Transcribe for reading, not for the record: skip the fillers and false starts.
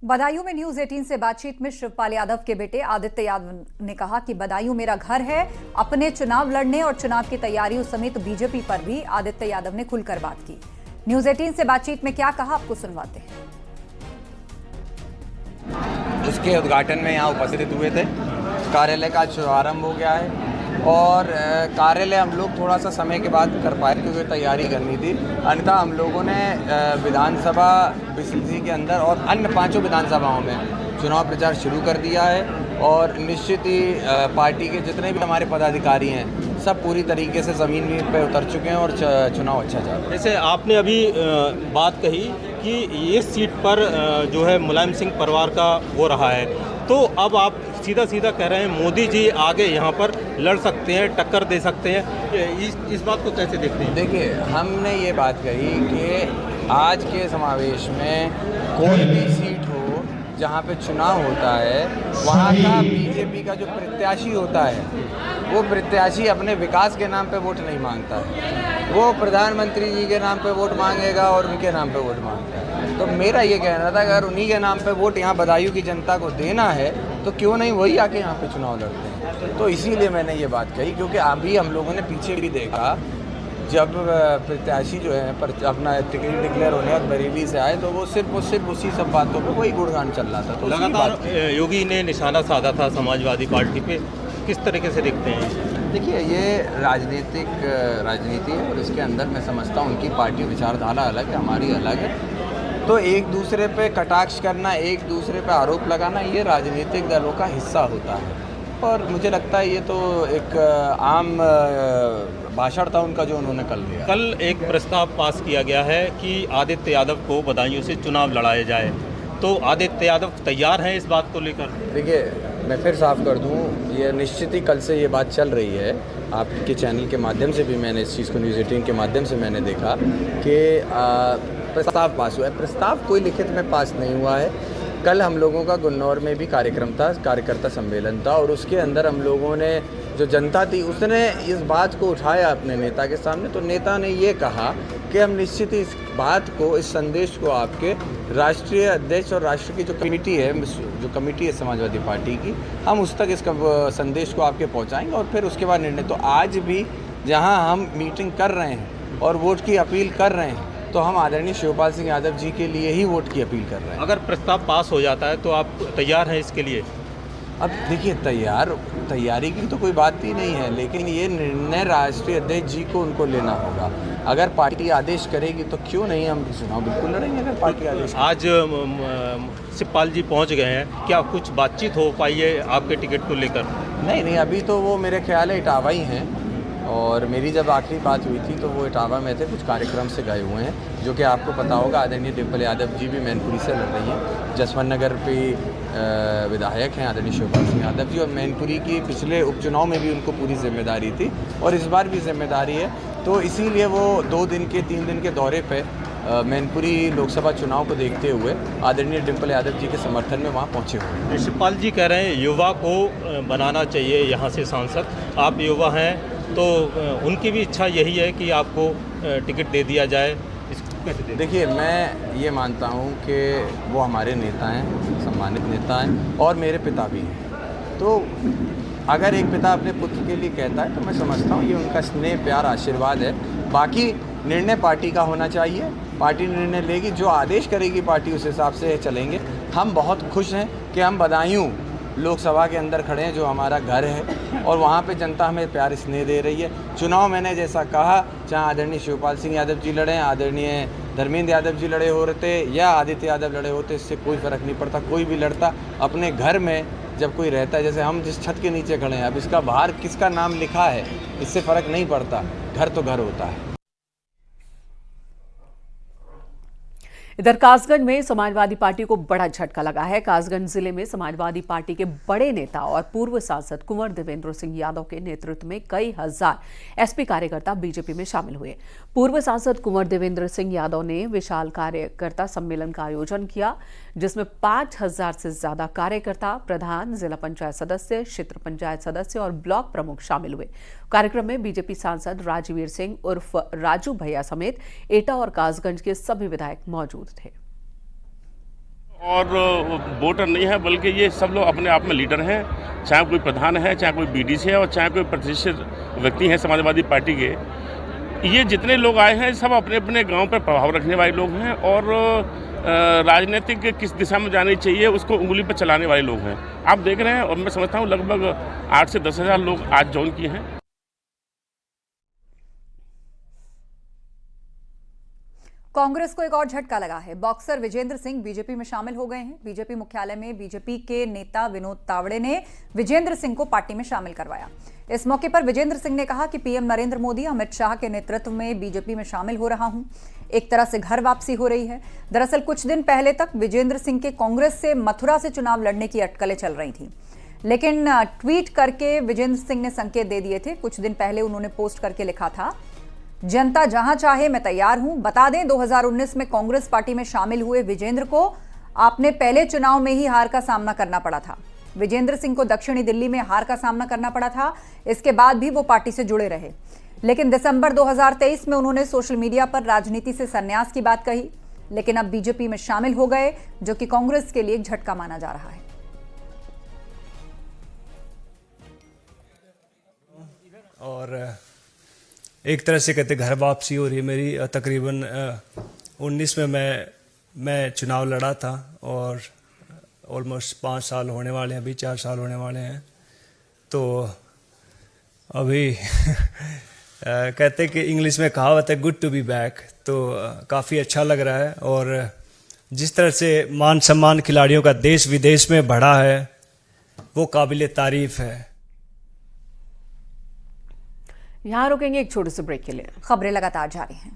बदायूं में न्यूज 18 से बातचीत में शिवपाल यादव के बेटे आदित्य यादव ने कहा कि बदायूं मेरा घर है। अपने चुनाव लड़ने और चुनाव की तैयारियों समेत बीजेपी पर भी आदित्य यादव ने खुलकर बात की। न्यूज 18 से बातचीत में क्या कहा, आपको सुनवाते हैं। उसके उद्घाटन में यहाँ उपस्थित हुए थे। कार्यालय का शुभारंभ हो गया है और कार्यालय हम लोग थोड़ा सा समय के बाद कर पाए क्योंकि तैयारी करनी थी। अन्यथा हम लोगों ने विधानसभा बीसीसी के अंदर और अन्य 5 विधानसभाओं में चुनाव प्रचार शुरू कर दिया है और निश्चित ही पार्टी के जितने भी हमारे पदाधिकारी हैं सब पूरी तरीके से ज़मीन पे उतर चुके हैं और चुनाव अच्छा जा रहा है। जैसे आपने अभी बात कही कि इस सीट पर जो है मुलायम सिंह परिवार का वो रहा है, तो अब आप सीधा सीधा कह रहे हैं मोदी जी आगे यहाँ पर लड़ सकते हैं, टक्कर दे सकते हैं। इस बात को कैसे देखते हैं? देखिए, हमने ये बात कही कि आज के समावेश में कोई भी सीट हो जहाँ पे चुनाव होता है वहाँ का बीजेपी का जो प्रत्याशी होता है वो प्रत्याशी अपने विकास के नाम पे वोट नहीं मांगता है, वो प्रधानमंत्री जी के नाम पे वोट मांगेगा और उनके नाम पे वोट मांगता है। तो मेरा ये कहना था अगर उन्हीं के नाम पे वोट यहाँ बदायूं की जनता को देना है तो क्यों नहीं वही आके यहाँ पे चुनाव लड़ते हैं। तो इसीलिए मैंने ये बात कही क्योंकि अभी हम लोगों ने पीछे भी देखा जब प्रत्याशी जो है पर अपना टिकट डिक्लेयर होने और बरेली से आए तो वो सिर्फ उसी सब बातों पे वही गुणगान चल रहा था। तो लगातार योगी ने निशाना साधा था समाजवादी पार्टी पे, किस तरीके से देखते हैं? देखिए, ये राजनीति है और इसके अंदर मैं समझता हूँ उनकी पार्टी विचारधारा अलग है, हमारी अलग है। तो एक दूसरे पे कटाक्ष करना, एक दूसरे पे आरोप लगाना ये राजनीतिक दलों का हिस्सा होता है और मुझे लगता है ये तो एक आम भाषण था उनका जो उन्होंने कल दिया। कल एक प्रस्ताव पास किया गया है कि आदित्य यादव को बदायूं से चुनाव लड़ाया जाए, तो आदित्य यादव तैयार हैं इस बात को लेकर? देखिए, मैं फिर साफ कर दूं, ये निश्चित ही कल से ये बात चल रही है। आपके चैनल के माध्यम से भी मैंने इस चीज़ को न्यूज़ 18 के माध्यम से मैंने देखा कि प्रस्ताव पास हुआ है। प्रस्ताव कोई लिखित में पास नहीं हुआ है। कल हम लोगों का गुन्नौर में भी कार्यक्रम था, कार्यकर्ता सम्मेलन था और उसके अंदर हम लोगों ने जो जनता थी उसने इस बात को उठाया अपने नेता के सामने। तो नेता ने ये कहा कि हम निश्चित ही इस बात को, इस संदेश को आपके राष्ट्रीय अध्यक्ष और राष्ट्र की जो कमेटी है समाजवादी पार्टी की, हम उस तक इसका संदेश को आपके पहुंचाएंगे और फिर उसके बाद निर्णय। तो आज भी जहां हम मीटिंग कर रहे हैं और वोट की अपील कर रहे हैं तो हम आदरणीय शिवपाल सिंह यादव जी के लिए ही वोट की अपील कर रहे हैं। अगर प्रस्ताव पास हो जाता है तो आप तैयार हैं इसके लिए? अब देखिए, तैयारी की तो कोई बात ही नहीं है, लेकिन ये निर्णय राष्ट्रीय अध्यक्ष जी को उनको लेना होगा। अगर पार्टी आदेश करेगी तो क्यों नहीं, हम चुनाव बिल्कुल लड़ेंगे अगर पार्टी आदेश। आज शिवपाल जी पहुंच गए हैं, क्या कुछ बातचीत हो पाई है आपके टिकट को लेकर? नहीं, अभी तो वो मेरे ख्याल है इटावा ही हैं और मेरी जब आखिरी बात हुई थी तो वो इटावा में थे, कुछ कार्यक्रम से गए हुए हैं। जो कि आपको पता होगा आदरणीय डिम्पल यादव जी भी मैनपुरी से लड़ रही हैं। जसवंत नगर पे विधायक हैं आदरणीय शिवपाल सिंह यादव जी और मैनपुरी की पिछले उपचुनाव में भी उनको पूरी जिम्मेदारी थी और इस बार भी जिम्मेदारी है। तो इसीलिए वो 3 दिन के दौरे पर मैनपुरी लोकसभा चुनाव को देखते हुए आदरणीय डिम्पल यादव जी के समर्थन में वहाँ पहुँचे हुए हैं। शिवपाल जी कह रहे हैं युवा को बनाना चाहिए यहाँ से सांसद, आप युवा हैं तो उनकी भी इच्छा यही है कि आपको टिकट दे दिया जाए। देखिए, मैं ये मानता हूँ कि वो हमारे नेता हैं, सम्मानित नेता हैं और मेरे पिता भी हैं। तो अगर एक पिता अपने पुत्र के लिए कहता है तो मैं समझता हूँ ये उनका स्नेह, प्यार, आशीर्वाद है। बाकी निर्णय पार्टी का होना चाहिए, पार्टी निर्णय लेगी, जो आदेश करेगी पार्टी उस हिसाब से चलेंगे। हम बहुत खुश हैं कि हम बदायूं लोकसभा के अंदर खड़े हैं जो हमारा घर है और वहाँ पे जनता हमें प्यार स्नेह दे रही है। चुनाव मैंने जैसा कहा, चाहे आदरणीय शिवपाल सिंह यादव जी लड़े, आदरणीय धर्मेंद्र यादव जी लड़े होते या आदित्य यादव लड़े होते, इससे कोई फ़र्क नहीं पड़ता। कोई भी लड़ता अपने घर में जब कोई रहता है, जैसे हम जिस छत के नीचे खड़े हैं, अब इसका बाहर किसका नाम लिखा है इससे फ़र्क नहीं पड़ता, घर तो घर होता है। इधर कासगंज में समाजवादी पार्टी को बड़ा झटका लगा है। कासगंज जिले में समाजवादी पार्टी के बड़े नेता और पूर्व सांसद कुंवर देवेंद्र सिंह यादव के नेतृत्व में कई हजार एसपी कार्यकर्ता बीजेपी में शामिल हुए। पूर्व सांसद कुंवर देवेंद्र सिंह यादव ने विशाल कार्यकर्ता सम्मेलन का आयोजन किया, जिसमें 5000 से ज्यादा कार्यकर्ता, प्रधान, जिला पंचायत सदस्य, क्षेत्र पंचायत सदस्य और ब्लॉक प्रमुख शामिल हुए। कार्यक्रम में बीजेपी सांसद राजवीर सिंह उर्फ राजू भैया समेत एटा और कासगंज के सभी विधायक मौजूद थे। और वोटर नहीं है, बल्कि ये सब लोग अपने आप में लीडर हैं, चाहे कोई प्रधान है, चाहे कोई बीडीसी है और चाहे कोई प्रतिष्ठित व्यक्ति हैं समाजवादी पार्टी के। ये जितने लोग आए हैं सब अपने अपने गांव पर प्रभाव रखने वाले लोग हैं और राजनीतिक किस दिशा में जानी चाहिए उसको उंगली पर चलाने वाले लोग हैं। आप देख रहे हैं और मैं समझता हूँ लगभग 8 से 10 हज़ार लोग आज ज्वाइन किए हैं। कांग्रेस को एक और झटका लगा है। बॉक्सर विजेंद्र सिंह बीजेपी में शामिल हो गए हैं। बीजेपी मुख्यालय में बीजेपी के नेता विनोद तावड़े ने विजेंद्र सिंह को पार्टी में शामिल करवाया। इस मौके पर विजेंद्र सिंह ने कहा कि पीएम नरेंद्र मोदी अमित शाह के नेतृत्व में बीजेपी में शामिल हो रहा हूं। एक तरह से घर वापसी हो रही है। दरअसल कुछ दिन पहले तक विजेंद्र सिंह के कांग्रेस से मथुरा से चुनाव लड़ने की अटकलें चल रही थी, लेकिन ट्वीट करके विजेंद्र सिंह ने संकेत दे दिए थे। कुछ दिन पहले उन्होंने पोस्ट करके लिखा था, जनता जहां चाहे मैं तैयार हूं। बता दें 2019 में कांग्रेस पार्टी में शामिल हुए विजेंद्र को आपने पहले चुनाव में ही हार का सामना करना पड़ा था। विजेंद्र सिंह को दक्षिणी दिल्ली में हार का सामना करना पड़ा था। इसके बाद भी वो पार्टी से जुड़े रहे, लेकिन दिसंबर 2023 में उन्होंने सोशल मीडिया पर राजनीति से संन्यास की बात कही, लेकिन अब बीजेपी में शामिल हो गए, जो कि कांग्रेस के लिए एक झटका माना जा रहा है। और एक तरह से कहते घर वापसी हो रही है मेरी। तकरीबन 19 में मैं चुनाव लड़ा था और ऑलमोस्ट 5 साल होने वाले हैं, अभी 4 साल होने वाले हैं। तो अभी कहते कि इंग्लिश में कहावत है गुड टू बी बैक, तो काफ़ी अच्छा लग रहा है। और जिस तरह से मान सम्मान खिलाड़ियों का देश विदेश में बढ़ा है वो काबिल तारीफ है। यहाँ रुकेंगे एक छोटे से ब्रेक के लिए। खबरें लगातार जारी हैं।